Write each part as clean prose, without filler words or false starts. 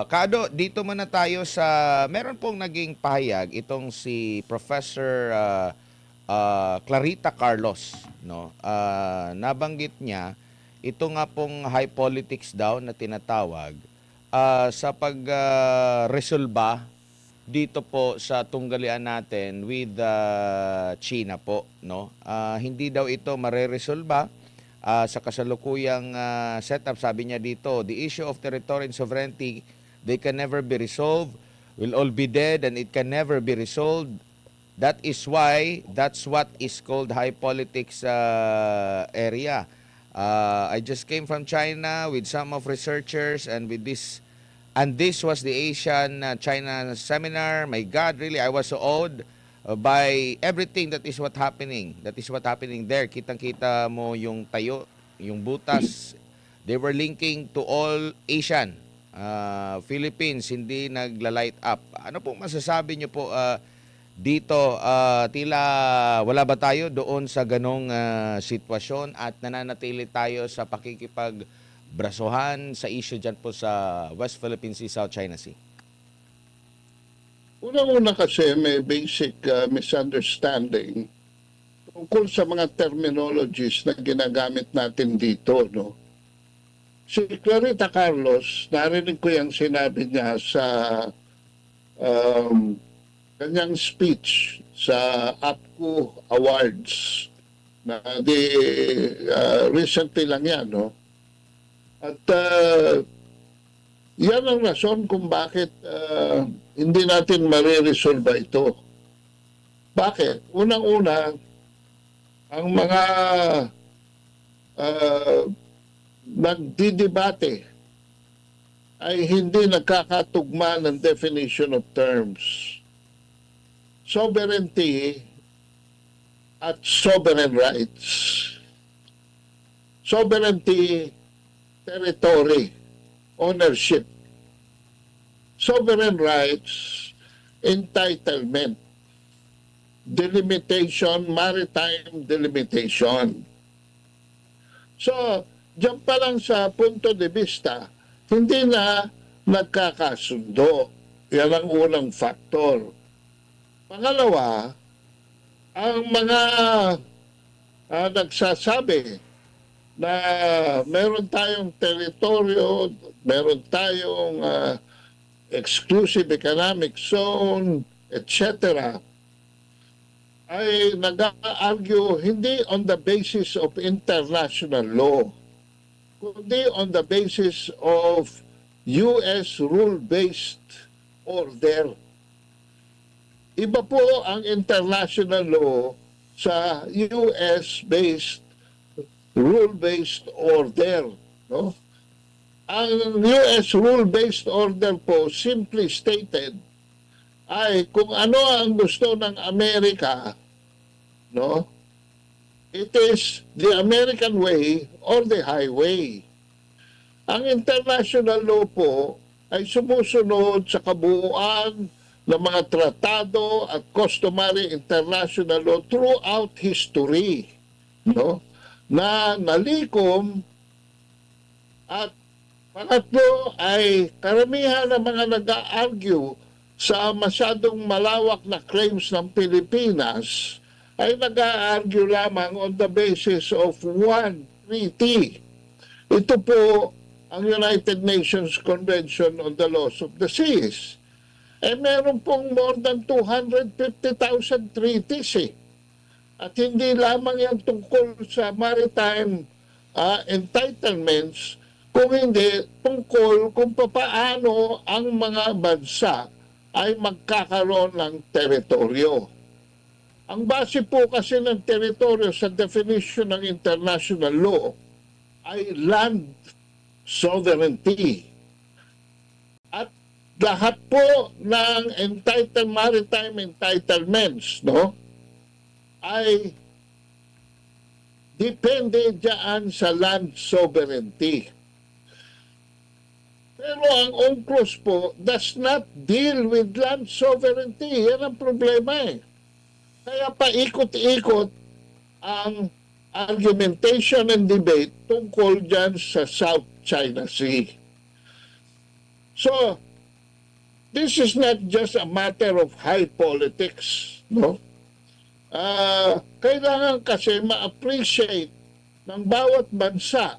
Kado, dito muna tayo sa meron pong naging pahayag itong si Professor Clarita Carlos, no? Nabanggit niya ito nga pong high politics daw na tinatawag sa pag resolba dito po sa tunggalian natin with China po, no? Hindi daw ito mareresolba sa kasalukuyang setup. Sabi niya dito, the issue of territory and sovereignty, they can never be resolved, will all be dead and it can never be resolved. That is why, that's what is called high politics area. I just came from China with some of researchers and this was the Asian China seminar. My God, really, I was so awed by everything that is what happening. That is what happening there. Kitang-kita mo yung tayo, yung butas. They were linking to all Asian. Philippines, hindi nagla-light up. Ano po masasabi niyo po dito? Tila wala ba tayo doon sa ganong sitwasyon at nananatili tayo sa pakikipagbrasuhan sa issue dyan po sa West Philippine Sea, South China Sea? Una-una kasi may basic misunderstanding tungkol sa mga terminologies na ginagamit natin dito, no? Si Clarita Carlos, narinig ko yung sinabi niya sa kanyang speech sa APCO Awards na recently lang yan, no? At yan ang rason kung bakit hindi natin mariresolba ito. Bakit? Unang-una, ang mga nagdidebate ay hindi nagkakatugma ng definition of terms. Sovereignty at sovereign rights. Sovereignty, territory, ownership. Sovereign rights, entitlement, delimitation, maritime delimitation. So, diyan pa lang sa punto de vista, hindi na nagkakasundo. Yan ang unang faktor. Pangalawa, ang mga nagsasabi na meron tayong teritoryo, meron tayong exclusive economic zone, etc., ay nag-argue hindi on the basis of international law, kundi on the basis of U.S. rule-based order. Iba po ang international law sa U.S.-based rule-based order, no? Ang U.S. rule-based order po, simply stated, ay kung ano ang gusto ng Amerika, no? It is the American way or the highway. Ang international law po ay sumusunod sa kabuuan ng mga tratado at customary international law throughout history, no? Na nalikom. At pangatlo ay karamihan ng mga nag-argue sa masyadong malawak na claims ng Pilipinas ay nag-argue lamang on the basis of one treaty. Ito po ang United Nations Convention on the Laws of the Seas. Meron pong more than 250,000 treaties eh. At hindi lamang yan tungkol sa maritime entitlements, kung hindi tungkol kung paano ang mga bansa ay magkakaroon ng teritoryo. Ang base po kasi ng teritoryo sa definition ng international law ay land sovereignty. At lahat po ng maritime entitlements, no, ay depende dyan sa land sovereignty. Pero ang UNCLOS po does not deal with land sovereignty. Yan ang problema eh. Kaya paikot-ikot ang argumentation and debate tungkol dyan sa South China Sea. So, this is not just a matter of high politics, no? Kailangan kasi ma-appreciate ng bawat bansa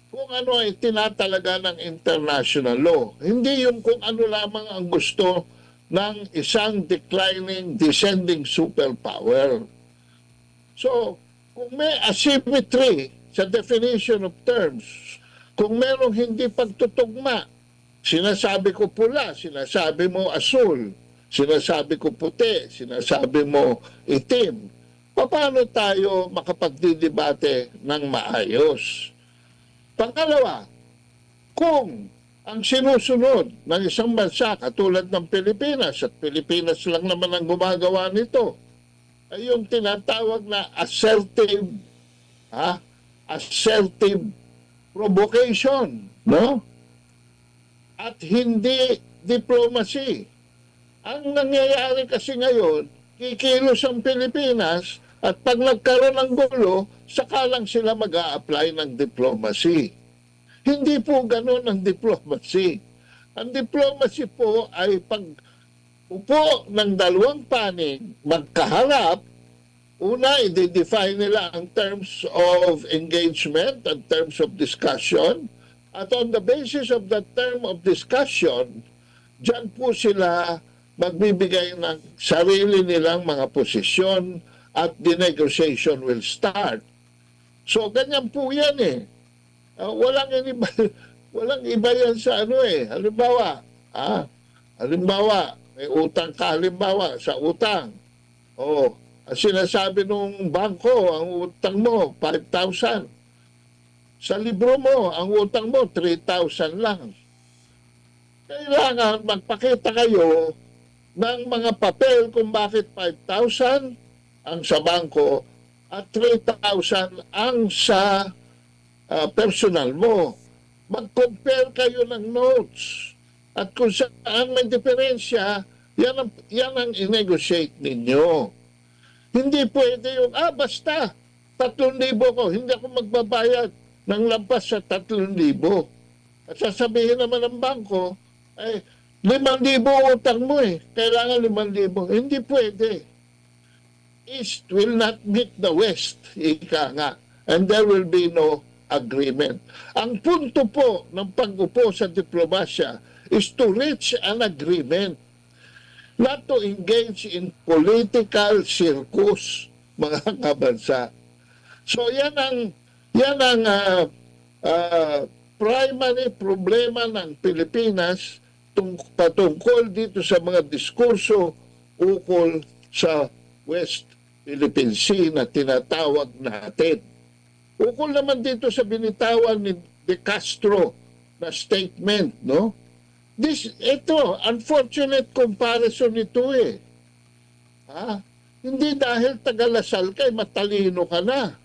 kung ano ay tinatalaga ng international law. Hindi yung kung ano lamang ang gusto ng isang declining, descending superpower. So, kung may asymmetry sa definition of terms, kung merong hindi pagtutugma, sinasabi ko pula, sinasabi mo asul, sinasabi ko puti, sinasabi mo itim, paano tayo makapagdidebate ng maayos? Pangalawa, kung ang sinusunod ng isang bansa katulad ng Pilipinas, at Pilipinas lang naman ang gumagawa nito, ay yung tinatawag na assertive provocation, no? At hindi diplomacy. Ang nangyayari kasi ngayon, kikilos ang Pilipinas at pag nagkaroon ng gulo, saka lang sila mag-a-apply ng diplomacy. Hindi po ganun ang diplomacy. Ang diplomacy po ay pag upo ng dalawang panig, magkaharap, una, i-define nila ang terms of engagement and terms of discussion. At on the basis of the term of discussion, dyan po sila magbibigay ng sarili nilang mga posisyon at the negotiation will start. So, ganyan po yan eh. Walang iba yan sa ano eh. Halimbawa, may utang ka, halimbawa, sa utang. Ang sinasabi nung bangko, ang utang mo, 5,000. Sa libro mo, ang utang mo, 3,000 lang. Kailangan magpakita kayo ng mga papel kung bakit 5,000 ang sa bangko at 3,000 ang sa personal mo. Mag-compare kayo ng notes. At kung saan may diferensya, yan ang i-negotiate ninyo. Hindi pwede yung, basta, 3,000 ko, hindi ako magbabayad ng lampas sa 3,000. At sasabihin naman ng bangko, 5,000 utang mo kailangan 5,000. Hindi pwede. East will not meet the West, ika nga. And there will be no agreement. Ang punto po ng pag-upo sa diplomasya is to reach an agreement, not to engage in political circus, mga kabansa. So yan ang primary problema ng Pilipinas patungkol dito sa mga diskurso ukol sa West Philippine Sea na tinatawag natin. Ukol naman dito sa binitawan ni De Castro na statement, no? Ito, unfortunate comparison ito Hindi dahil tagalasal ka, matalino ka na.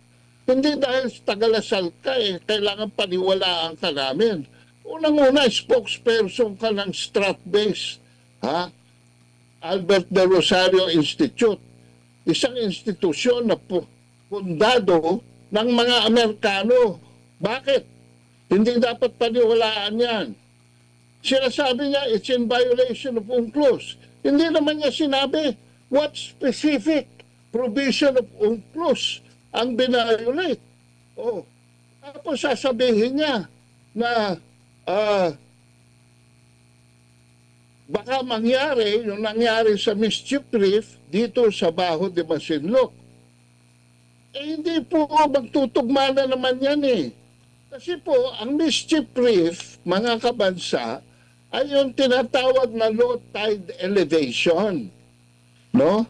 Hindi dahil tagalasal ka, kailangan paniwalaan ka namin. Unang-una, spokesperson ka ng Strat-based, Albert de Rosario Institute. Isang institusyon na pundado ng mga Amerikano. Bakit? Hindi dapat paniwalaan yan. Sinasabi niya, it's in violation of UNCLOS. Hindi naman niya sinabi what specific provision of UNCLOS ang binayolate. Tapos sasabihin niya na baka mangyari yung nangyari sa Mischief Reef dito sa Baho de Masinloc. Hindi po magtutugma na naman yan Kasi po, ang Mischief Reef, mga kabansa, ay yung tinatawag na low tide elevation. No?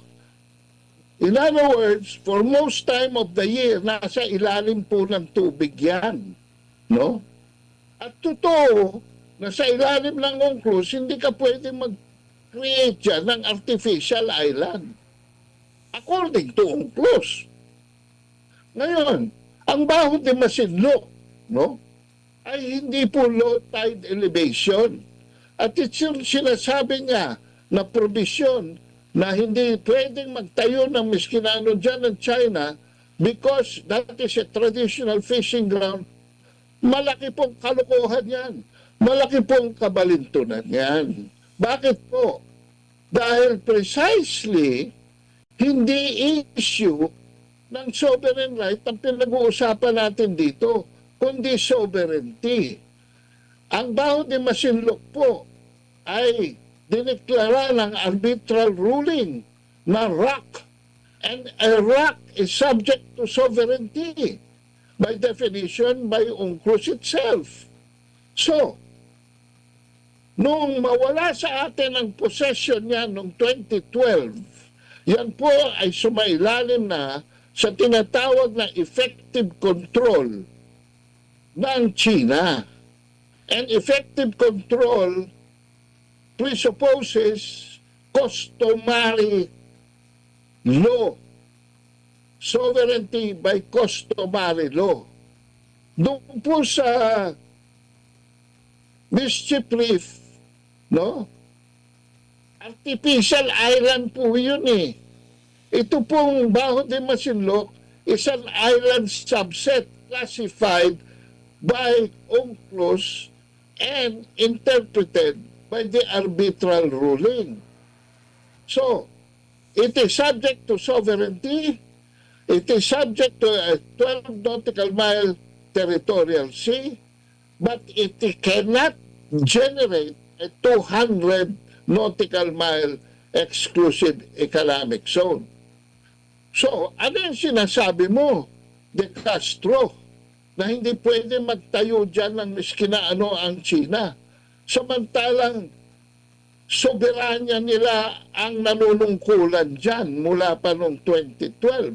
In other words, for most time of the year, nasa ilalim po ng tubig yan. No? At totoo, na sa ilalim ng UNCLOS, hindi ka pwedeng mag-create dyan ng artificial island. According to UNCLOS. Ngayon, ang Baho de Masinloc, no, ay hindi po low tide elevation. At yung sinasabi niya na provision na hindi pwedeng magtayo ng miskinano dyan ng China because that is a traditional fishing ground, malaki pong kalokohan yan. Malaki pong kabalintunan yan. Bakit po? Dahil precisely, hindi issue ng sovereign right ang pinag-uusapan natin dito, kundi sovereignty. Ang Baho de Masinloc po ay dineklara ng arbitral ruling na ROC, and a ROC is subject to sovereignty by definition by UNCLOS itself. So, nung mawala sa atin ang possession niya noong 2012, yan po ay sumailalim na sa tinatawag na effective control ng China. And effective control presupposes customary law, sovereignty by customary law. Doon po sa Mischief Reef, no? Artificial island po yun eh. Ito pong Baho de Masinloc is an island subset classified by UNCLOS and interpreted by the arbitral ruling. So, it is subject to sovereignty, it is subject to a 12 nautical mile territorial sea, but it cannot generate a 200 nautical mile exclusive economic zone. So, ano yung sinasabi mo, De Castro, na hindi pwede magtayo dyan ng miskina ano ang China? Samantalang soberanya nila ang nanunungkulan dyan mula pa noong 2012.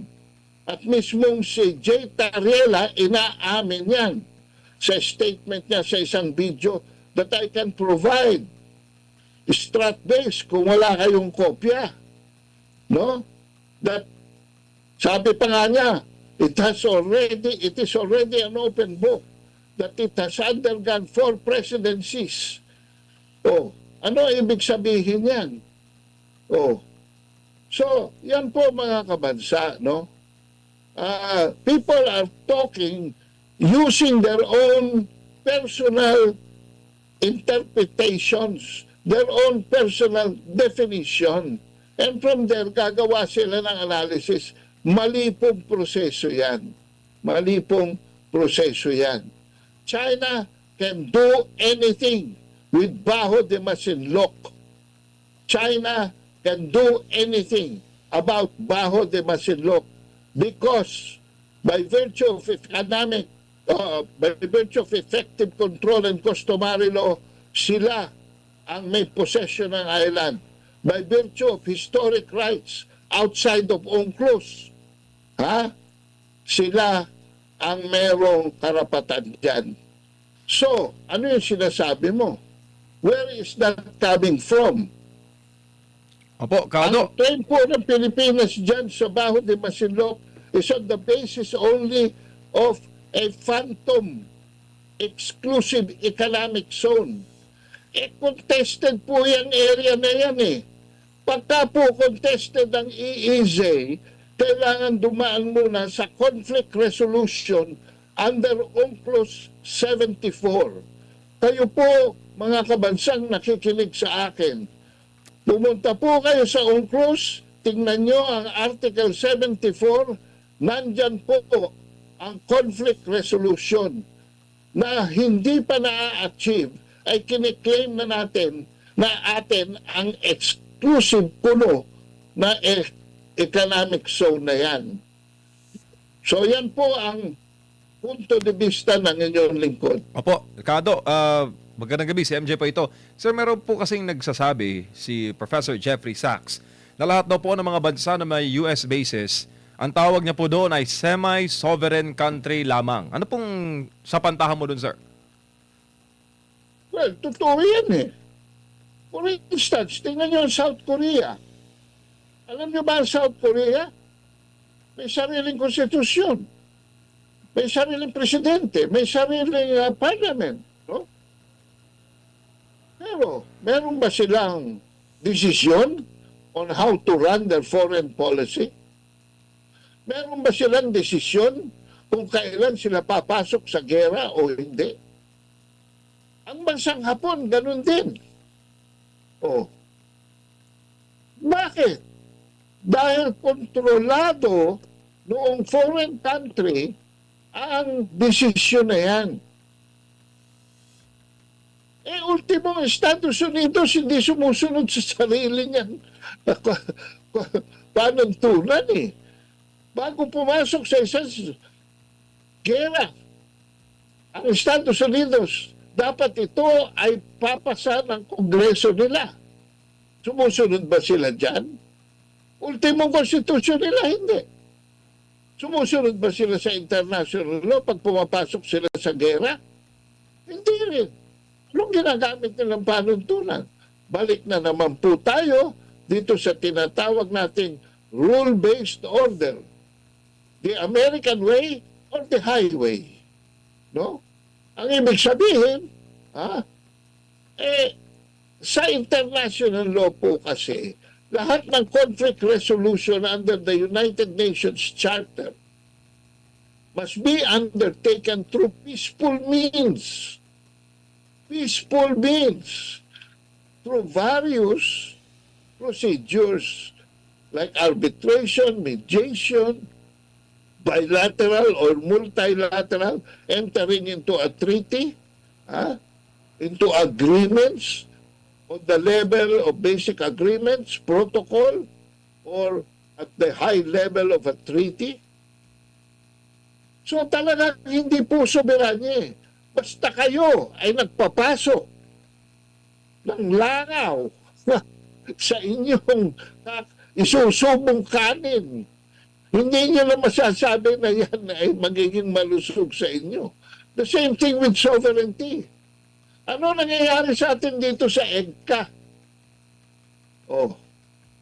At mismong si Jay Tariela inaamin yan sa statement niya sa isang video that I can provide strat-based kung wala kayong kopya. No? That, sabi pa nga niya, it is already an open book that it has undergone 4 presidencies. Oh, ano ibig sabihin yan? Oh, so, yan po mga kabansa, no? People are talking using their own personal interpretations, their own personal definition. And from there, gagawa sila ng analysis. Mali pong proseso yan. Mali pong proseso yan. China can do anything with Baho de Masinloc. China can do anything about Baho de Masinloc because by virtue of economic, by virtue of effective control and customary law, sila ang may possession ng island. By virtue of historic rights outside of UNCLOS, sila ang merong karapatan dyan. So, ano yung sinasabi mo? Where is that coming from? Opo, Kado. Ang claim po ng Pilipinas dyan sa Baho de Masinloc is on the basis only of a phantom exclusive economic zone. Contested po yung area na yan eh. Pagka po contested ang EEZ, kailangan dumaan muna sa conflict resolution under UNCLOS 74. Kayo po, mga kabansang nakikinig sa akin, pumunta po kayo sa UNCLOS, tingnan nyo ang Article 74, nandyan po ang conflict resolution na hindi pa na-achieve, ay kiniklaim na natin na atin ang exclusive puno na economic zone na yan. So yan po ang punto de vista ng inyong lingkod. Opo, Kado, magandang gabi, si MJ po ito. Sir, meron po kasing nagsasabi si Professor Jeffrey Sachs na lahat daw po ng mga bansa na may US bases, ang tawag niya po doon ay semi-sovereign country lamang. Ano pong sapantahan mo doon, sir? Well, totoo yan eh. For instance, tingnan nyo ang South Korea. Alam nyo ba ang South Korea? May sariling konstitusyon. May sariling presidente. May sariling parliament. No? Pero, meron ba silang desisyon on how to run their foreign policy? Meron ba silang desisyon kung kailan sila papasok sa gera o hindi? Ang bansang Hapon, ganun din. Oh. Bakit? Dahil kontrolado noong foreign country ang desisyon na yan. Ultimo, ang Estados Unidos hindi sumusunod sa sarili niyan. Panuntunan eh. Bago pumasok sa isang gera, ang Estados Unidos, dapat ito ay papasa ng Kongreso nila. Sumusunod ba sila dyan? Ultimong konstitusyon nila, hindi. Sumusunod ba sila sa international law pag pumapasok sila sa gera? Hindi rin. Anong ginagamit nilang panuntunan? Balik na naman po tayo dito sa tinatawag nating rule-based order. The American way or the highway. No? Ang ibig sabihin, sa international law po kasi, lahat ng conflict resolution under the United Nations Charter must be undertaken through peaceful means. Peaceful means. Through various procedures like arbitration, mediation, bilateral or multilateral, entering into a treaty, into agreements on the level of basic agreements, protocol, or at the high level of a treaty. So talagang hindi po soberanya eh. Basta kayo ay nagpapasok ng langaw sa inyong isusubong kanin, hindi nyo na masasabi na yan ay magiging malusog sa inyo. The same thing with sovereignty. Ano nangyayari sa atin dito sa EDCA?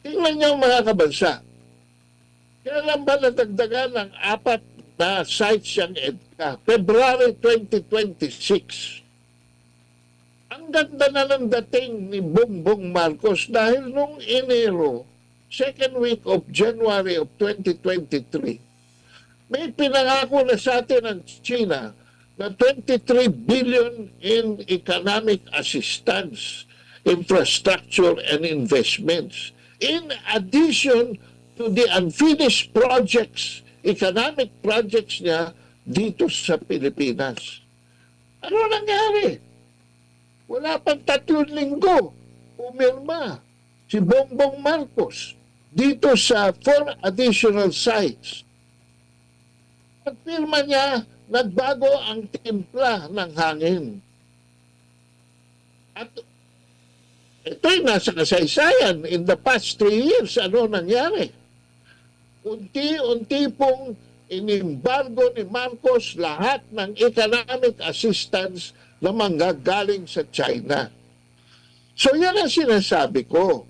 Tingnan niyo mga kabansa. Kailan ba nadagdagan ng 4 na sites yung EDCA? February 2026. Ang ganda na ng dating ni Bongbong Marcos dahil nung Enero, second week of January of 2023, may pinangako na sa atin ang China na 23 billion in economic assistance, infrastructure, and investments. In addition to the unfinished projects, economic projects niya dito sa Pilipinas. Ano nangyari? Wala pang 3 linggo, umirma si Bongbong Marcos dito sa 4 additional sites. Pagpirma niya, nagbago ang timpla ng hangin. At ito'y nasa kasaysayan. In the past 3 years, ano nangyari? Unti-unti pong inimbargo ni Marcos lahat ng economic assistance na manggagaling sa China. So yan ang sinasabi ko.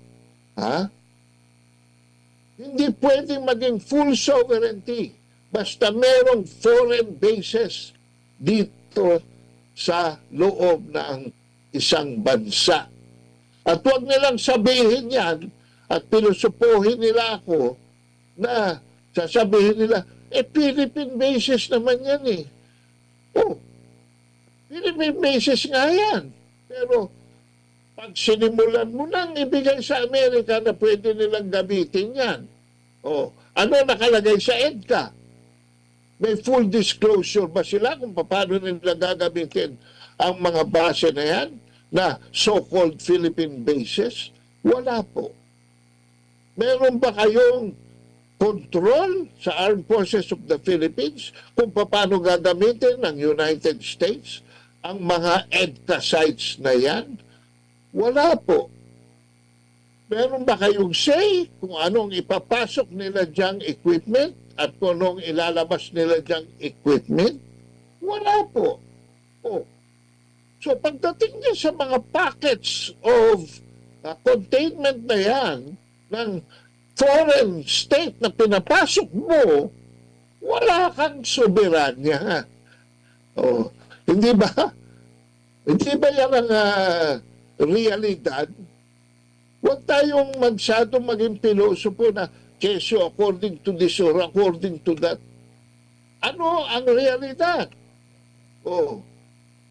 Hindi pwedeng maging full sovereignty basta merong foreign bases dito sa loob ng isang bansa. At huwag nilang sabihin yan at pinusupuhin nila ako na sasabihin nila, Philippine bases naman yan eh. Philippine bases nga yan. Pero pag sinimulan mo nang ibigay sa Amerika na pwede nilang gamitin yan, ano nakalagay sa EDCA? May full disclosure ba sila kung paano nila gagamitin ang mga base na yan na so-called Philippine bases? Wala po. Meron ba kayong control sa Armed Forces of the Philippines kung paano gagamitin ng United States ang mga EDCA sites na yan? Wala po. Meron ba kayong say kung anong ipapasok nila dyang equipment at kung anong ilalabas nila dyang equipment? Wala po. So pagdating niya sa mga packets of containment na yan ng foreign state na pinapasok mo, wala kang soberanya. Hindi ba? Hindi ba yan ang realidad? Huwag tayong masyadong maging pilosopo na keso according to this or according to that. Ano ang realidad?